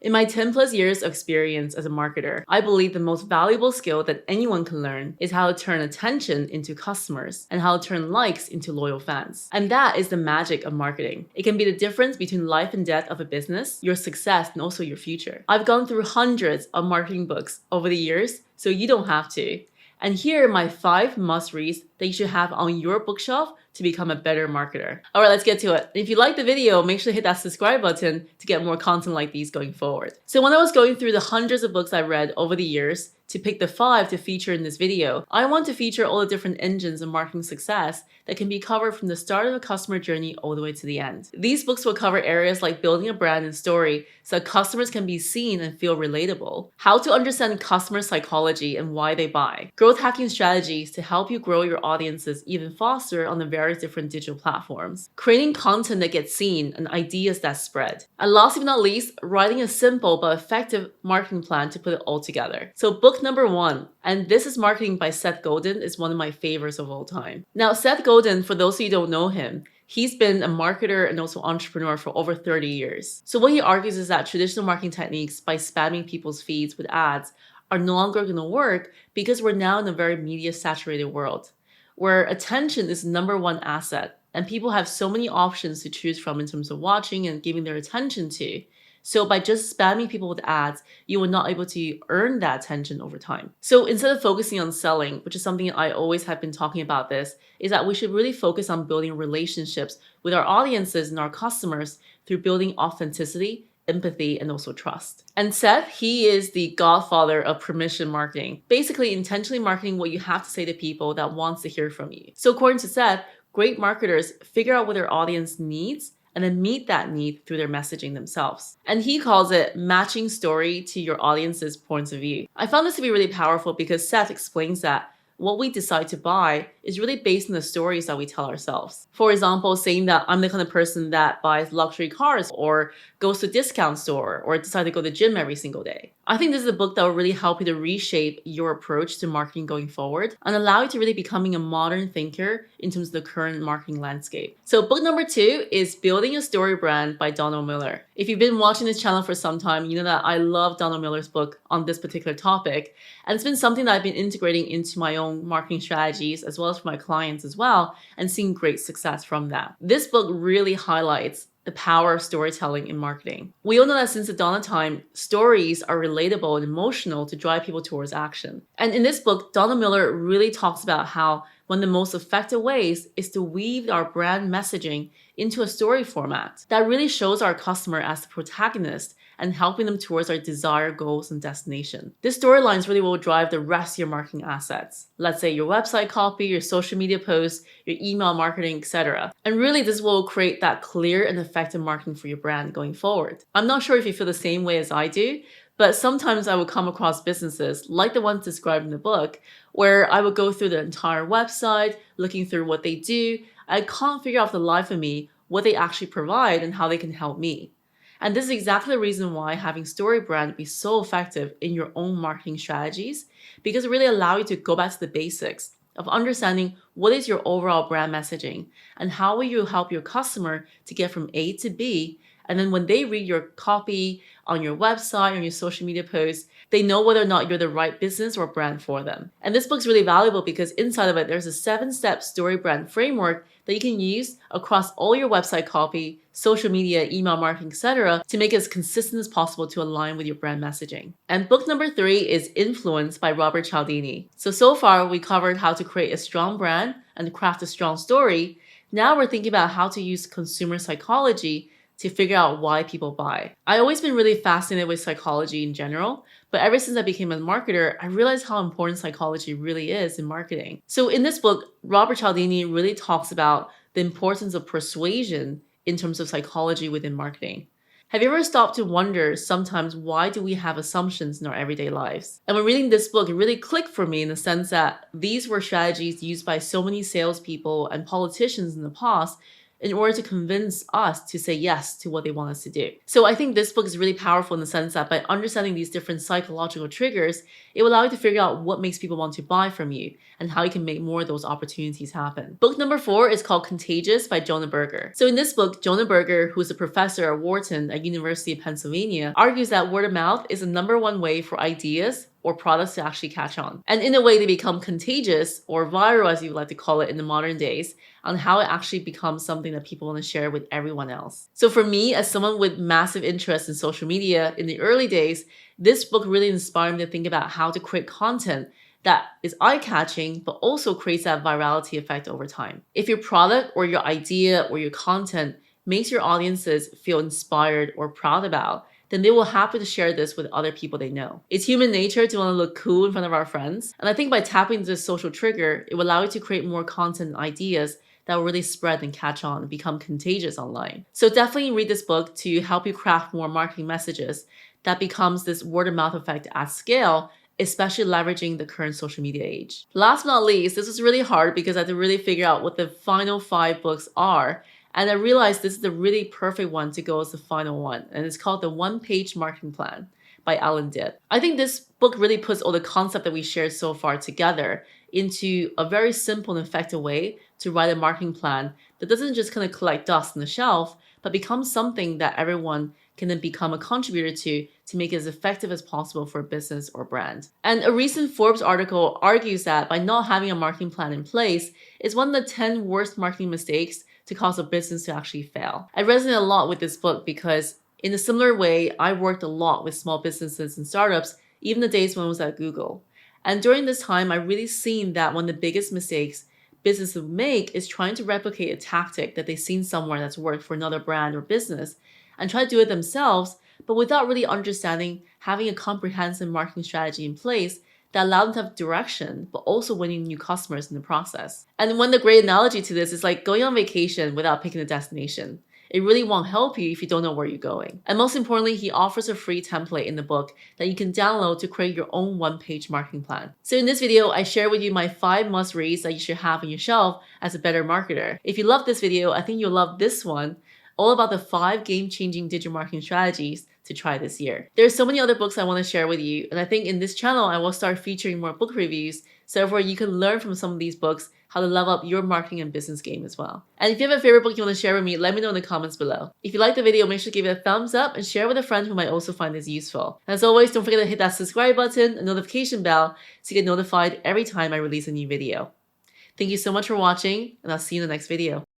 In my 10 plus years of experience as a marketer, I believe the most valuable skill that anyone can learn is how to turn attention into customers and how to turn likes into loyal fans. And that is the magic of marketing. It can be the difference between life and death of a business, your success, and also your future. I've gone through hundreds of marketing books over the years, so you don't have to. And here are my 5 must-reads that you should have on your bookshelf to become a better marketer. All right, let's get to it. If you like the video, make sure to hit that subscribe button to get more content like these going forward. So when I was going through the hundreds of books I read over the years to pick the 5 to feature in this video, I want to feature all the different engines of marketing success that can be covered from the start of a customer journey all the way to the end. These books will cover areas like building a brand and story so that customers can be seen and feel relatable, how to understand customer psychology and why they buy, growth hacking strategies to help you grow your audiences even faster on the various different digital platforms, creating content that gets seen and ideas that spread, and last but not least, writing a simple but effective marketing plan to put it all together. So book number 1, and this is Marketing by Seth Godin, is one of my favorites of all time. Now, Seth Godin, for those of you who don't know him, he's been a marketer and also entrepreneur for over 30 years. So what he argues is that traditional marketing techniques by spamming people's feeds with ads are no longer going to work because we're now in a very media saturated world where attention is the #1 asset and people have so many options to choose from in terms of watching and giving their attention to. So by just spamming people with ads, you will not able to earn that attention over time. So instead of focusing on selling, which is something I always have been talking about this, is that we should really focus on building relationships with our audiences and our customers through building authenticity, empathy, and also trust. And Seth, he is the godfather of permission marketing, basically intentionally marketing what you have to say to people that wants to hear from you. So according to Seth, great marketers figure out what their audience needs and then meet that need through their messaging themselves. And he calls it matching story to your audience's points of view. I found this to be really powerful because Seth explains that what we decide to buy is really based on the stories that we tell ourselves. For example, saying that I'm the kind of person that buys luxury cars or goes to a discount store or decide to go to the gym every single day. I think this is a book that will really help you to reshape your approach to marketing going forward and allow you to really becoming a modern thinker in terms of the current marketing landscape. So book number 2 is Building a Story Brand by Donald Miller. If you've been watching this channel for some time, you know that I love Donald Miller's book on this particular topic. And it's been something that I've been integrating into my own marketing strategies as well as for my clients as well and seeing great success from that. This book really highlights the power of storytelling in marketing. We all know that since the dawn of time, stories are relatable and emotional to drive people towards action. And in this book, Donald Miller really talks about how one of the most effective ways is to weave our brand messaging into a story format that really shows our customer as the protagonist and helping them towards our desired goals and destination. This storylines really will drive the rest of your marketing assets. Let's say your website copy, your social media posts, your email marketing, etc. And really this will create that clear and effective marketing for your brand going forward. I'm not sure if you feel the same way as I do, but sometimes I would come across businesses like the ones described in the book where I would go through the entire website, looking through what they do. I can't figure out for the life of me what they actually provide and how they can help me. And this is exactly the reason why having StoryBrand be so effective in your own marketing strategies, because it really allows you to go back to the basics of understanding what is your overall brand messaging and how will you help your customer to get from A to B. And then when they read your copy on your website, on your social media posts, they know whether or not you're the right business or brand for them. And this book's really valuable because inside of it, there's a 7-step story brand framework that you can use across all your website copy, social media, email marketing, etc. to make it as consistent as possible to align with your brand messaging. And book number 3 is Influence by Robert Cialdini. So far we covered how to create a strong brand and craft a strong story. Now we're thinking about how to use consumer psychology to figure out why people buy. I've always been really fascinated with psychology in general, but ever since I became a marketer, I realized how important psychology really is in marketing. So in this book, Robert Cialdini really talks about the importance of persuasion in terms of psychology within marketing. Have you ever stopped to wonder sometimes why do we have assumptions in our everyday lives? And when reading this book, it really clicked for me in the sense that these were strategies used by so many salespeople and politicians in the past in order to convince us to say yes to what they want us to do. So I think this book is really powerful in the sense that by understanding these different psychological triggers, it will allow you to figure out what makes people want to buy from you and how you can make more of those opportunities happen. Book number 4 is called Contagious by Jonah Berger. So in this book, Jonah Berger, who's a professor at Wharton at University of Pennsylvania, argues that word of mouth is the #1 way for ideas or products to actually catch on. And in a way, they become contagious or viral, as you would like to call it in the modern days, on how it actually becomes something that people want to share with everyone else. So for me, as someone with massive interest in social media in the early days, this book really inspired me to think about how to create content that is eye-catching, but also creates that virality effect over time. If your product or your idea or your content makes your audiences feel inspired or proud about, then they will happy to share this with other people they know. It's human nature to want to look cool in front of our friends. And I think by tapping into this social trigger, it will allow you to create more content and ideas that will really spread and catch on and become contagious online. So definitely read this book to help you craft more marketing messages that becomes this word of mouth effect at scale, especially leveraging the current social media age. Last but not least, this was really hard because I had to really figure out what the final 5 books are. And I realized this is the really perfect one to go as the final one. And it's called The One-Page Marketing Plan by Alan Dibb. I think this book really puts all the concept that we shared so far together into a very simple and effective way to write a marketing plan that doesn't just kind of collect dust on the shelf, but becomes something that everyone can then become a contributor to make it as effective as possible for a business or brand. And a recent Forbes article argues that by not having a marketing plan in place is one of the 10 worst marketing mistakes to cause a business to actually fail. I resonate a lot with this book because in a similar way, I worked a lot with small businesses and startups, even the days when I was at Google. And during this time, I really seen that one of the biggest mistakes businesses make is trying to replicate a tactic that they've seen somewhere that's worked for another brand or business and try to do it themselves, but without really understanding, having a comprehensive marketing strategy in place that allow them to have direction, but also winning new customers in the process. And one of the great analogy to this is like going on vacation without picking a destination. It really won't help you if you don't know where you're going. And most importantly, he offers a free template in the book that you can download to create your own one-page marketing plan. So in this video, I share with you my 5 must-reads that you should have on your shelf as a better marketer. If you love this video, I think you'll love this one, all about the 5 game-changing digital marketing strategies to try this year. There's so many other books I want to share with you, and I think in this channel, I will start featuring more book reviews, so therefore you can learn from some of these books how to level up your marketing and business game as well. And if you have a favorite book you want to share with me, let me know in the comments below. If you like the video, make sure to give it a thumbs up and share with a friend who might also find this useful. And as always, don't forget to hit that subscribe button and notification bell to get notified every time I release a new video. Thank you so much for watching, and I'll see you in the next video.